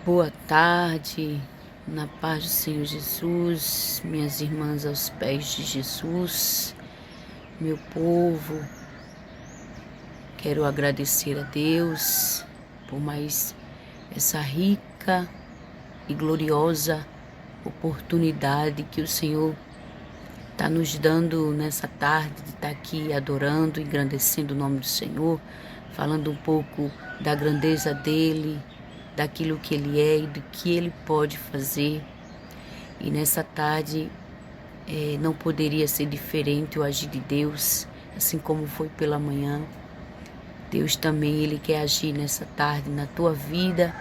Boa tarde, na paz do Senhor Jesus, minhas irmãs aos pés de Jesus, meu povo, quero agradecer a Deus por mais essa rica e gloriosa oportunidade que o Senhor está nos dando nessa tarde de estar aqui adorando, engrandecendo o nome do Senhor, falando um pouco da grandeza dEle, daquilo que Ele é e do que Ele pode fazer. E nessa tarde não poderia ser diferente o agir de Deus, assim como foi pela manhã. Deus também, Ele quer agir nessa tarde na tua vida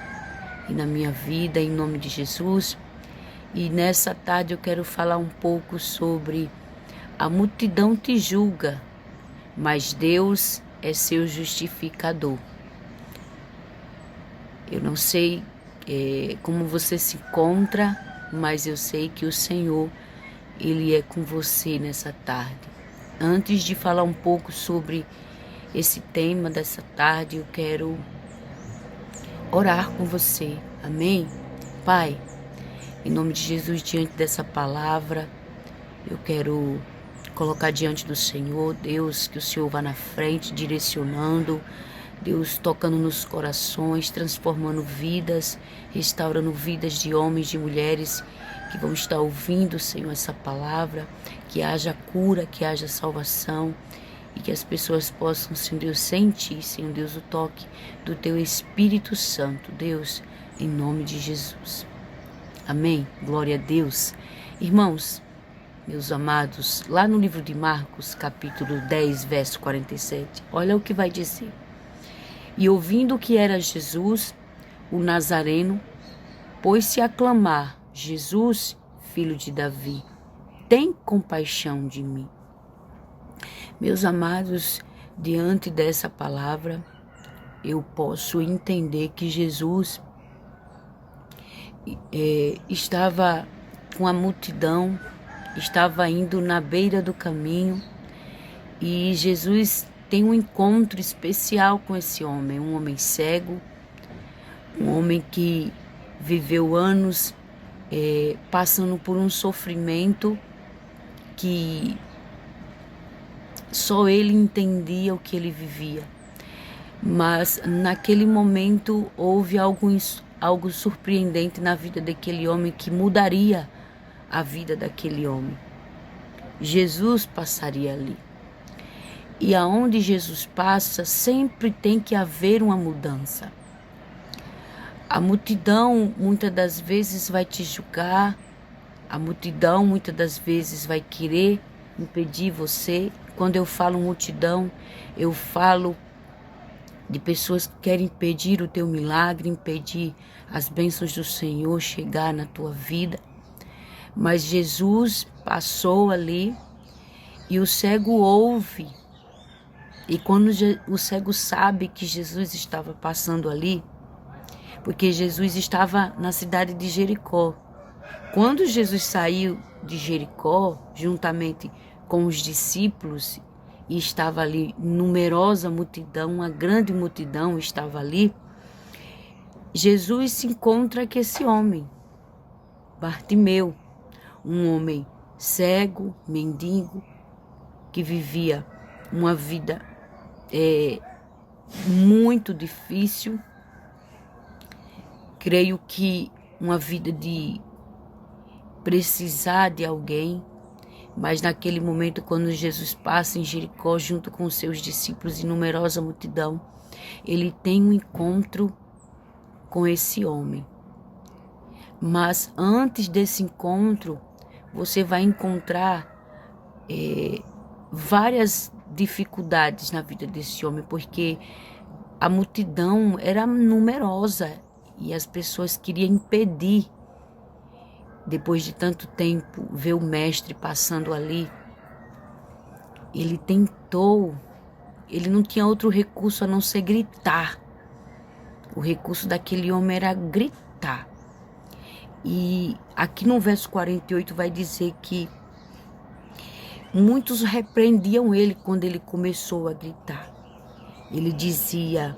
e na minha vida, em nome de Jesus. E nessa tarde eu quero falar um pouco sobre a multidão te julga, mas Deus é seu justificador. Eu não sei como você se encontra, mas eu sei que o Senhor, Ele é com você nessa tarde. Antes de falar um pouco sobre esse tema dessa tarde, eu quero orar com você. Amém? Pai, em nome de Jesus, diante dessa palavra, eu quero colocar diante do Senhor, Deus, que o Senhor vá na frente, direcionando, Deus tocando nos corações, transformando vidas, restaurando vidas de homens, de mulheres que vão estar ouvindo, Senhor, essa palavra, que haja cura, que haja salvação e que as pessoas possam, Senhor Deus, sentir, Senhor Deus, o toque do Teu Espírito Santo, Deus, em nome de Jesus. Amém? Glória a Deus. Irmãos, meus amados, lá no livro de Marcos, capítulo 10, verso 47, olha o que vai dizer. E ouvindo que era Jesus, o Nazareno, pôs-se a clamar: Jesus, filho de Davi, tem compaixão de mim. Meus amados, diante dessa palavra, eu posso entender que Jesus estava com a multidão, estava indo na beira do caminho e Jesus tem um encontro especial com esse homem, um homem cego, um homem que viveu anos passando por um sofrimento que só ele entendia o que ele vivia. Mas naquele momento houve algo surpreendente na vida daquele homem que mudaria a vida daquele homem. Jesus passaria ali. E aonde Jesus passa, sempre tem que haver uma mudança. A multidão muitas das vezes vai te julgar, a multidão muitas das vezes vai querer impedir você. Quando eu falo multidão, eu falo de pessoas que querem impedir o teu milagre, impedir as bênçãos do Senhor chegar na tua vida. Mas Jesus passou ali e o cego ouve. E quando o cego sabe que Jesus estava passando ali, porque Jesus estava na cidade de Jericó. Quando Jesus saiu de Jericó, juntamente com os discípulos, e estava ali numerosa multidão, uma grande multidão estava ali, Jesus se encontra com esse homem, Bartimeu, um homem cego, mendigo, que vivia uma vida muito difícil. Creio que uma vida de precisar de alguém, mas naquele momento, quando Jesus passa em Jericó junto com os seus discípulos e numerosa multidão, ele tem um encontro com esse homem. Mas antes desse encontro, você vai encontrar várias dificuldades na vida desse homem, porque a multidão era numerosa e as pessoas queriam impedir, depois de tanto tempo, ver o mestre passando ali. Ele tentou, ele não tinha outro recurso a não ser gritar. O recurso daquele homem era gritar. E aqui no verso 48 vai dizer que muitos repreendiam ele quando ele começou a gritar. Ele dizia,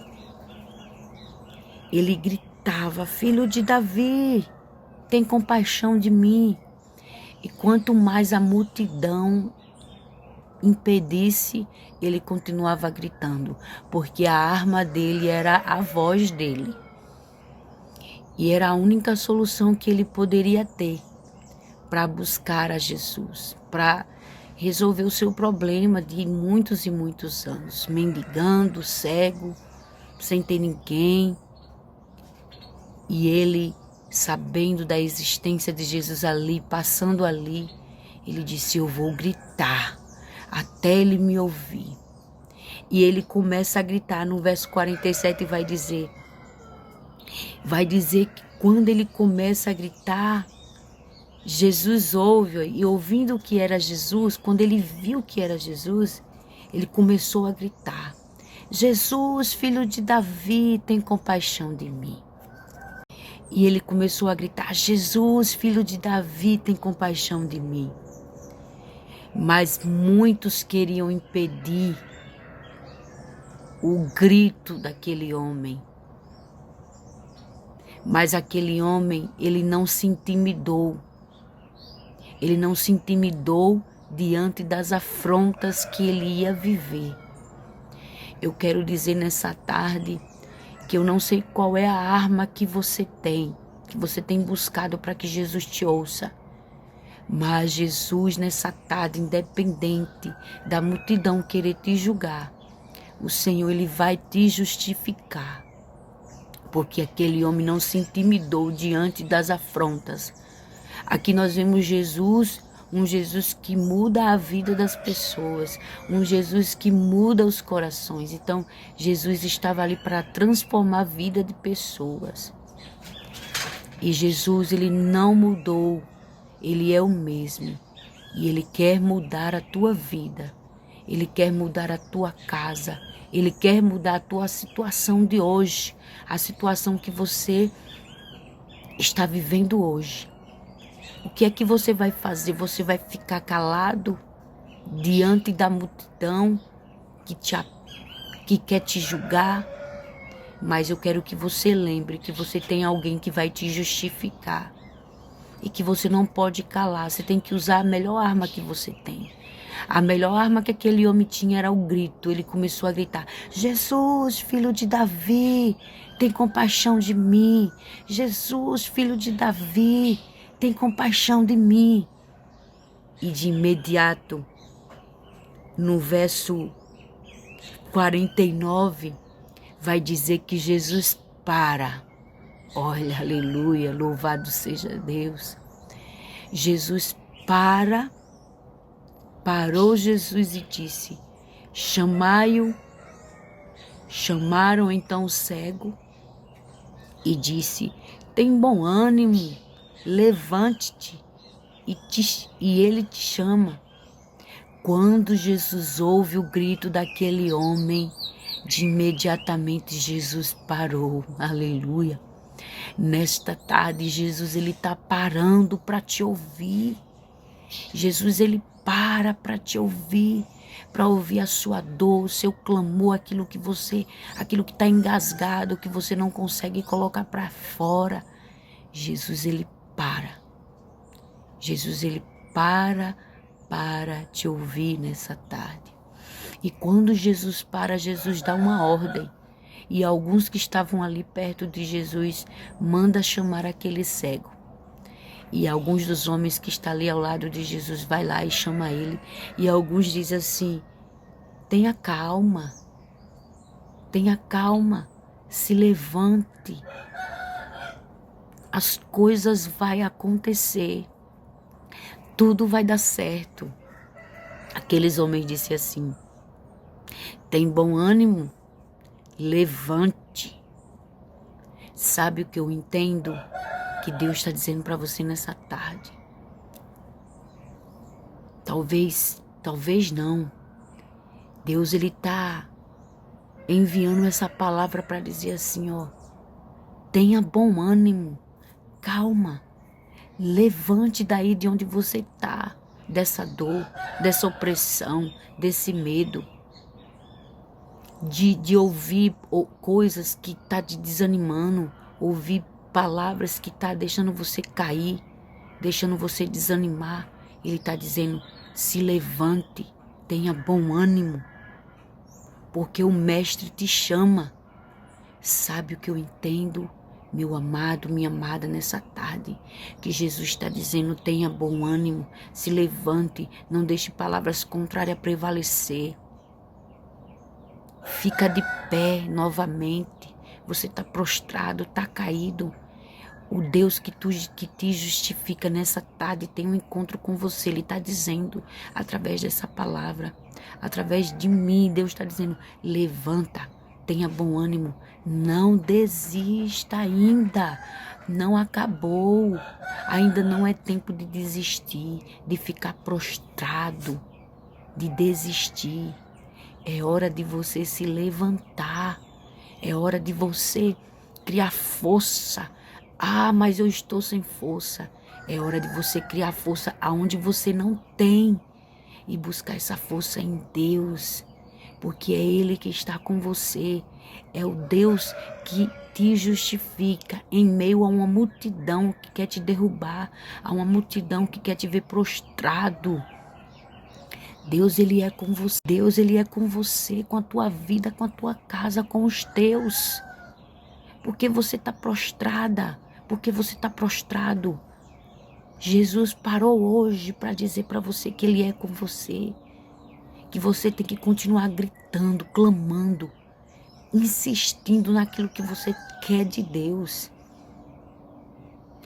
gritava: Filho de Davi, tem compaixão de mim. E quanto mais a multidão impedisse, ele continuava gritando, porque a arma dele era a voz dele. E era a única solução que ele poderia ter para buscar a Jesus, para resolver o seu problema de muitos e muitos anos, mendigando, cego, sem ter ninguém. E ele, sabendo da existência de Jesus ali, passando ali, ele disse: eu vou gritar até ele me ouvir. E ele começa a gritar. No verso 47 vai dizer que quando ele começa a gritar, Jesus ouve, e ouvindo que era Jesus, quando ele viu que era Jesus, ele começou a gritar: Jesus, filho de Davi, tem compaixão de mim. E ele começou a gritar: Jesus, filho de Davi, tem compaixão de mim. Mas muitos queriam impedir o grito daquele homem. Mas aquele homem, ele não se intimidou. Ele não se intimidou diante das afrontas que ele ia viver. Eu quero dizer nessa tarde que eu não sei qual é a arma que você tem buscado para que Jesus te ouça. Mas Jesus, nessa tarde, independente da multidão querer te julgar, o Senhor, ele vai te justificar. Porque aquele homem não se intimidou diante das afrontas. Aqui nós vemos Jesus, um Jesus que muda a vida das pessoas, um Jesus que muda os corações. Então, Jesus estava ali para transformar a vida de pessoas. E Jesus, ele não mudou, ele é o mesmo. E ele quer mudar a tua vida, ele quer mudar a tua casa, ele quer mudar a tua situação de hoje, a situação que você está vivendo hoje. O que é que você vai fazer? Você vai ficar calado diante da multidão que quer te julgar? Mas eu quero que você lembre que você tem alguém que vai te justificar. E que você não pode calar. Você tem que usar a melhor arma que você tem. A melhor arma que aquele homem tinha era o grito. Ele começou a gritar: Jesus, filho de Davi, tem compaixão de mim. Jesus, filho de Davi, tem compaixão de mim. E de imediato, no verso 49, vai dizer que Jesus para. Olha, aleluia, louvado seja Deus. Jesus parou Jesus e disse: chamai-o. Chamaram então o cego e disse: tem bom ânimo, levante-te, e ele te chama. Quando Jesus ouve o grito daquele homem, de imediatamente Jesus parou, aleluia. Nesta tarde, Jesus, ele está parando para te ouvir. Jesus, ele para te ouvir, para ouvir a sua dor, o seu clamor, aquilo que está engasgado, que você não consegue colocar para fora. Jesus, ele para. Jesus, ele para te ouvir nessa tarde. E quando Jesus para, Jesus dá uma ordem. E alguns que estavam ali perto de Jesus manda chamar aquele cego. E alguns dos homens que estão ali ao lado de Jesus vai lá e chama ele. E alguns dizem assim: tenha calma, se levante. As coisas vão acontecer, tudo vai dar certo. Aqueles homens disseram assim: tem bom ânimo, levante. Sabe o que eu entendo que Deus está dizendo para você nessa tarde? Talvez não. Deus, ele está enviando essa palavra para dizer assim, ó: tenha bom ânimo, calma, levante daí de onde você está, dessa dor, dessa opressão, desse medo, de ouvir coisas que tá te desanimando, ouvir palavras que tá deixando você cair, deixando você desanimar. Ele está dizendo, se levante, tenha bom ânimo, porque o Mestre te chama. Sabe o que eu entendo, meu amado, minha amada, nessa tarde? Que Jesus está dizendo, tenha bom ânimo, se levante, não deixe palavras contrárias prevalecer. Fica de pé novamente. Você está prostrado, está caído. O Deus que te justifica nessa tarde tem um encontro com você. Ele está dizendo, através dessa palavra, através de mim, Deus está dizendo, levanta, tenha bom ânimo, não desista ainda, não acabou, ainda não é tempo de desistir, de ficar prostrado, de desistir. É hora de você se levantar, é hora de você criar força. Ah, mas eu estou sem força. É hora de você criar força aonde você não tem e buscar essa força em Deus, porque é Ele que está com você. É o Deus que te justifica em meio a uma multidão que quer te derrubar, a uma multidão que quer te ver prostrado. Deus, Ele é com você. Deus, Ele é com você, com a tua vida, com a tua casa, com os teus. Porque você está prostrada, porque você está prostrado. Jesus parou hoje para dizer para você que Ele é com você. Que você tem que continuar gritando, clamando, insistindo naquilo que você quer de Deus.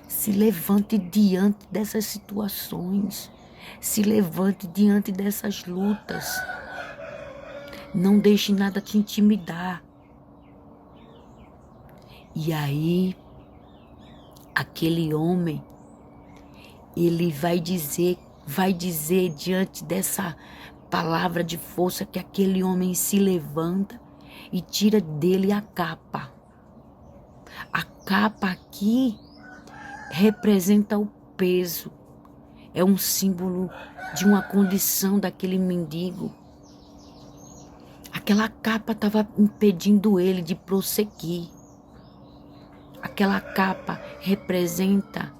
Se levante diante dessas situações. Se levante diante dessas lutas. Não deixe nada te intimidar. E aí, aquele homem, ele vai dizer diante dessa palavra de força que aquele homem se levanta e tira dele a capa. A capa aqui representa o peso. É um símbolo de uma condição daquele mendigo. Aquela capa estava impedindo ele de prosseguir. Aquela capa representa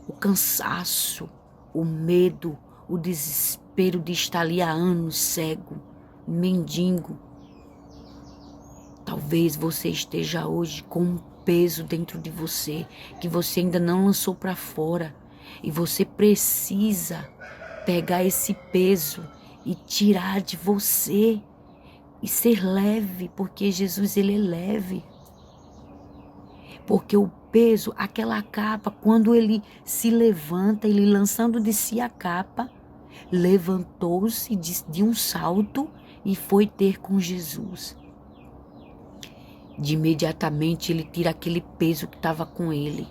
o cansaço, o medo, o desespero de estar ali há anos cego, mendigo. Talvez você esteja hoje com um peso dentro de você que você ainda não lançou para fora e você precisa pegar esse peso e tirar de você e ser leve, porque Jesus, Ele é leve. Porque o peso, aquela capa, quando ele se levanta, ele lançando de si a capa, levantou-se de um salto e foi ter com Jesus. De imediatamente ele tira aquele peso que estava com ele.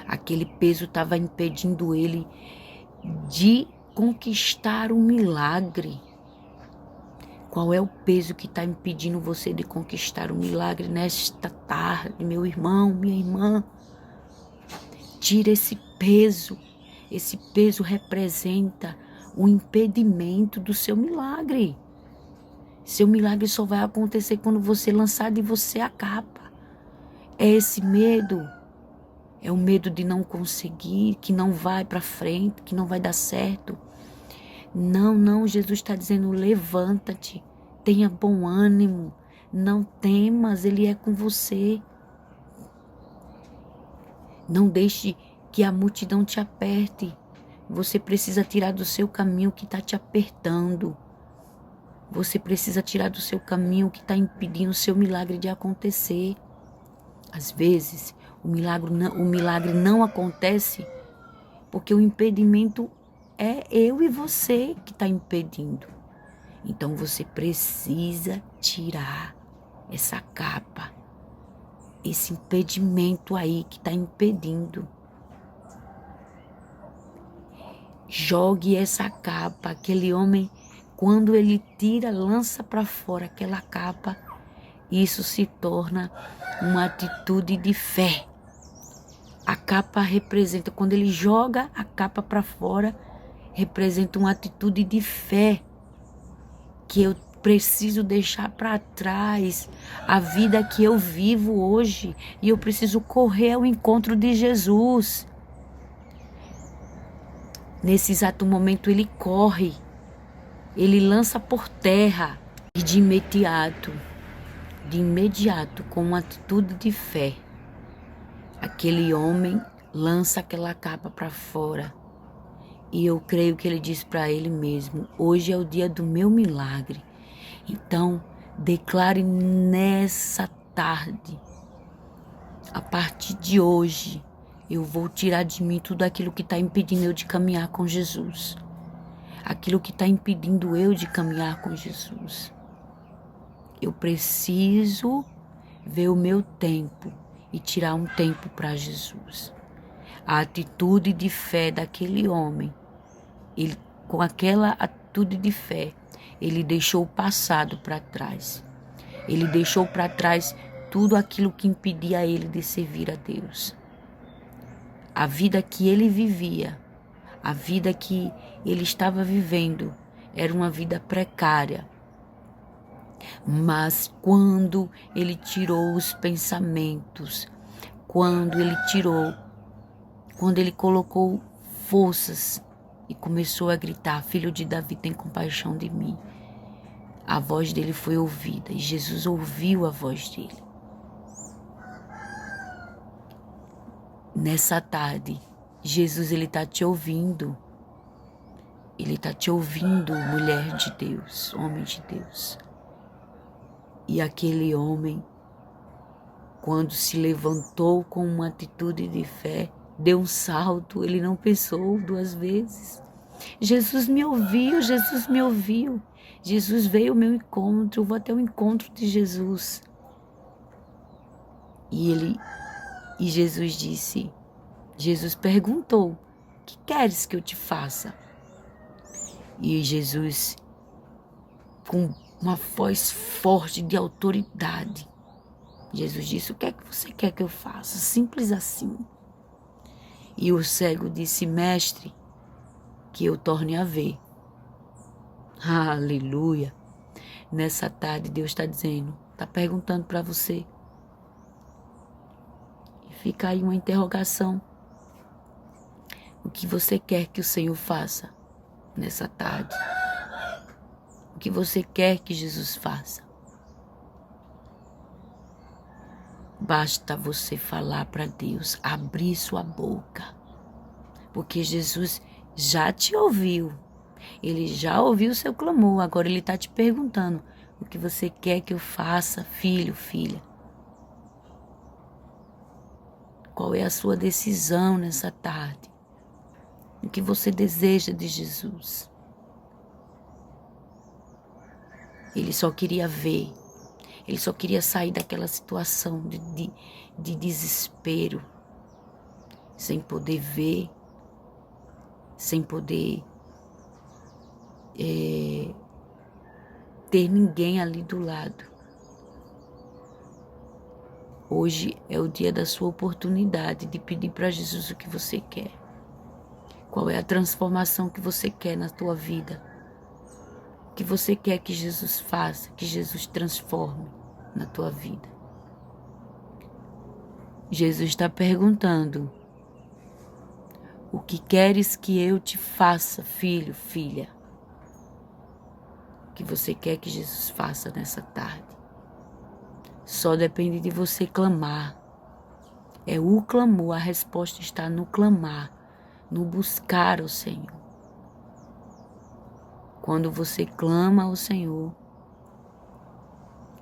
Aquele peso estava impedindo ele de conquistar o milagre. Qual é o peso que está impedindo você de conquistar o milagre nesta tarde, meu irmão, minha irmã? Tira esse peso. Esse peso representa o impedimento do seu milagre. Seu milagre só vai acontecer quando você lançar de você a capa. É esse medo. É o medo de não conseguir, que não vai para frente, que não vai dar certo. Não, Jesus está dizendo, levanta-te, tenha bom ânimo, não temas, Ele é com você. Não deixe que a multidão te aperte. Você precisa tirar do seu caminho o que está te apertando. Você precisa tirar do seu caminho o que está impedindo o seu milagre de acontecer. Às vezes, o milagre não acontece porque o impedimento é eu e você que está impedindo. Então você precisa tirar essa capa, esse impedimento aí que está impedindo. Jogue essa capa. Aquele homem, quando ele tira, lança para fora aquela capa, isso se torna uma atitude de fé. A capa representa, quando ele joga a capa para fora, representa uma atitude de fé, que preciso deixar para trás a vida que eu vivo hoje e eu preciso correr ao encontro de Jesus. Nesse exato momento ele corre, ele lança por terra e de imediato, com uma atitude de fé, aquele homem lança aquela capa para fora. E eu creio que ele diz para ele mesmo: hoje é o dia do meu milagre. Então, declare nessa tarde: a partir de hoje, eu vou tirar de mim tudo aquilo que está impedindo eu de caminhar com Jesus. Aquilo que está impedindo eu de caminhar com Jesus. Eu preciso ver o meu tempo e tirar um tempo para Jesus. A atitude de fé daquele homem, ele, com aquela atitude de fé, ele deixou o passado para trás. Ele deixou para trás tudo aquilo que impedia ele de servir a Deus. A vida que ele vivia, a vida que ele estava vivendo, era uma vida precária. Mas quando ele tirou os pensamentos, quando ele colocou forças e começou a gritar: filho de Davi, tem compaixão de mim. A voz dele foi ouvida e Jesus ouviu a voz dele. Nessa tarde, Jesus, ele está te ouvindo. Ele está te ouvindo, mulher de Deus, homem de Deus. E aquele homem, quando se levantou com uma atitude de fé, deu um salto, ele não pensou duas vezes. Jesus me ouviu, Jesus me ouviu. Jesus veio ao meu encontro, eu vou até o encontro de Jesus. E Jesus disse, Jesus perguntou: o que queres que eu te faça? E Jesus, com uma voz forte de autoridade, Jesus disse: o que é que você quer que eu faça? Simples assim. E o cego disse: mestre, que eu torne a ver. Aleluia. Nessa tarde Deus está dizendo, está perguntando para você. E fica aí uma interrogação. O que você quer que o Senhor faça nessa tarde? O que você quer que Jesus faça? Basta você falar para Deus, abrir sua boca. Porque Jesus já te ouviu. Ele já ouviu o seu clamor. Agora ele está te perguntando: o que você quer que eu faça, filho, filha? Qual é a sua decisão nessa tarde? O que você deseja de Jesus? Ele só queria ver. Ele só queria sair daquela situação de desespero. Sem poder ver. Sem poder ter ninguém ali do lado. Hoje é o dia da sua oportunidade de pedir para Jesus o que você quer. Qual é a transformação que você quer na tua vida? O que você quer que Jesus faça, que Jesus transforme na tua vida? Jesus está perguntando: o que queres que eu te faça, filho, filha? O que você quer que Jesus faça nessa tarde? Só depende de você clamar. É o clamor, a resposta está no clamar, no buscar o Senhor. Quando você clama ao Senhor,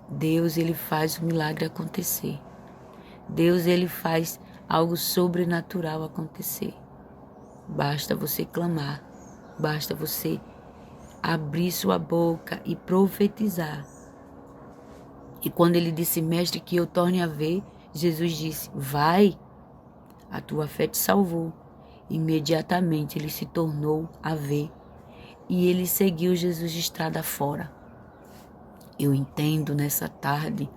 Deus, ele faz o milagre acontecer. Deus, ele faz algo sobrenatural acontecer. Basta você clamar, basta você abrir sua boca e profetizar. E quando ele disse: mestre, que eu torne a ver, Jesus disse: vai, a tua fé te salvou. Imediatamente ele se tornou a ver. E ele seguiu Jesus de estrada fora. Eu entendo nessa tarde,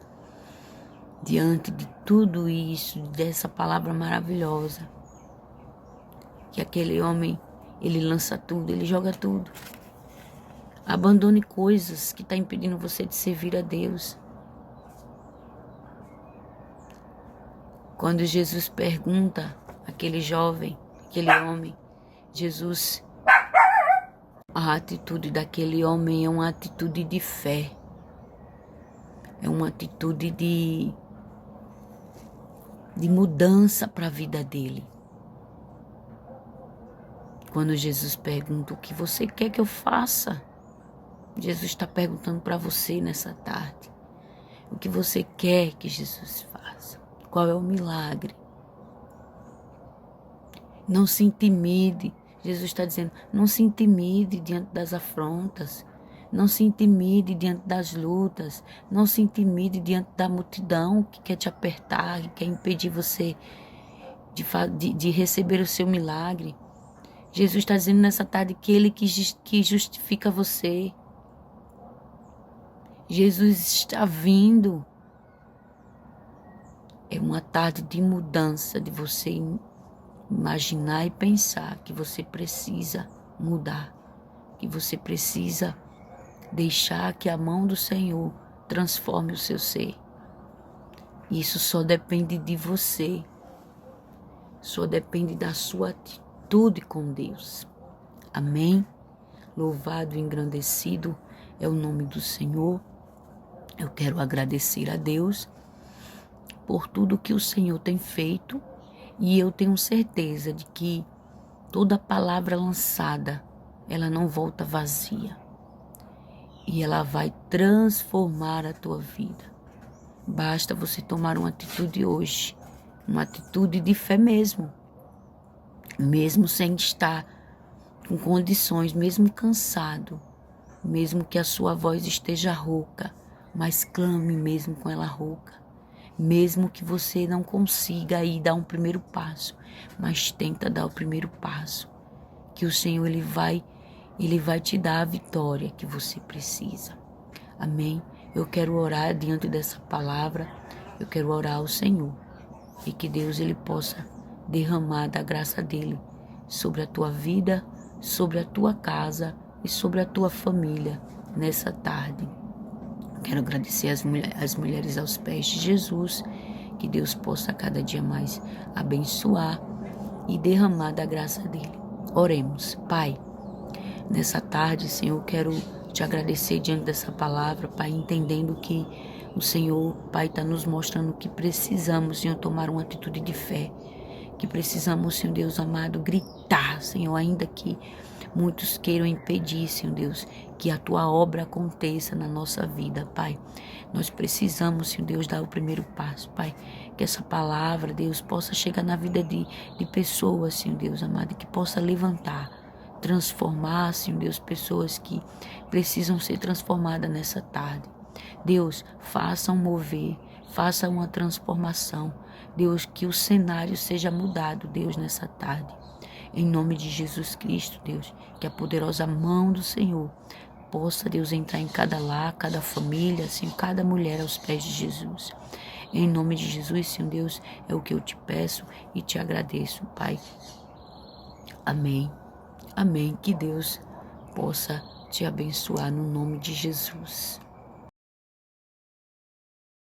diante de tudo isso, dessa palavra maravilhosa, que aquele homem, ele lança tudo, ele joga tudo. Abandone coisas que estão impedindo você de servir a Deus. Quando Jesus pergunta àquele jovem, aquele homem, Jesus, a atitude daquele homem é uma atitude de fé. É uma atitude de mudança para a vida dele. Quando Jesus pergunta: o que você quer que eu faça? Jesus está perguntando para você nessa tarde. O que você quer que Jesus faça? Qual é o milagre? Não se intimide. Jesus está dizendo: não se intimide diante das afrontas. Não se intimide diante das lutas. Não se intimide diante da multidão que quer te apertar, que quer impedir você de receber o seu milagre. Jesus está dizendo nessa tarde que Ele que justifica você. Jesus está vindo. É uma tarde de mudança, de você imaginar e pensar que você precisa mudar, que você precisa deixar que a mão do Senhor transforme o seu ser. Isso só depende de você, só depende da sua atitude com Deus. Amém? Louvado e engrandecido é o nome do Senhor. Eu quero agradecer a Deus por tudo que o Senhor tem feito, e eu tenho certeza de que toda palavra lançada, ela não volta vazia, e ela vai transformar a tua vida. Basta você tomar uma atitude hoje, uma atitude de fé mesmo sem estar com condições, mesmo cansado, mesmo que a sua voz esteja rouca, mas clame mesmo com ela rouca. Mesmo que você não consiga aí dar um primeiro passo, mas tenta dar o primeiro passo, que o Senhor ele vai te dar a vitória que você precisa. Amém? Eu quero orar diante dessa palavra, eu quero orar ao Senhor, e que Deus ele possa derramar da graça dele sobre a tua vida, sobre a tua casa e sobre a tua família nessa tarde. Quero agradecer as mulheres aos pés de Jesus, que Deus possa cada dia mais abençoar e derramar da graça dele. Oremos. Pai, nessa tarde, Senhor, eu quero te agradecer diante dessa palavra, Pai, entendendo que o Senhor, Pai, está nos mostrando que precisamos, Senhor, tomar uma atitude de fé, que precisamos, Senhor Deus amado, gritar, Senhor, ainda que muitos queiram impedir, Senhor Deus, que a tua obra aconteça na nossa vida, Pai. Nós precisamos, Senhor Deus, dar o primeiro passo, Pai. Que essa palavra, Deus, possa chegar na vida de pessoas, Senhor Deus amado, que possa levantar, transformar, Senhor Deus, pessoas que precisam ser transformadas nessa tarde. Deus, faça um mover, faça uma transformação. Deus, que o cenário seja mudado, Deus, nessa tarde. Em nome de Jesus Cristo, Deus, que a poderosa mão do Senhor possa, Deus, entrar em cada lar, cada família, assim, cada mulher aos pés de Jesus. Em nome de Jesus, Senhor Deus, é o que eu te peço e te agradeço, Pai. Amém. Amém. Que Deus possa te abençoar no nome de Jesus.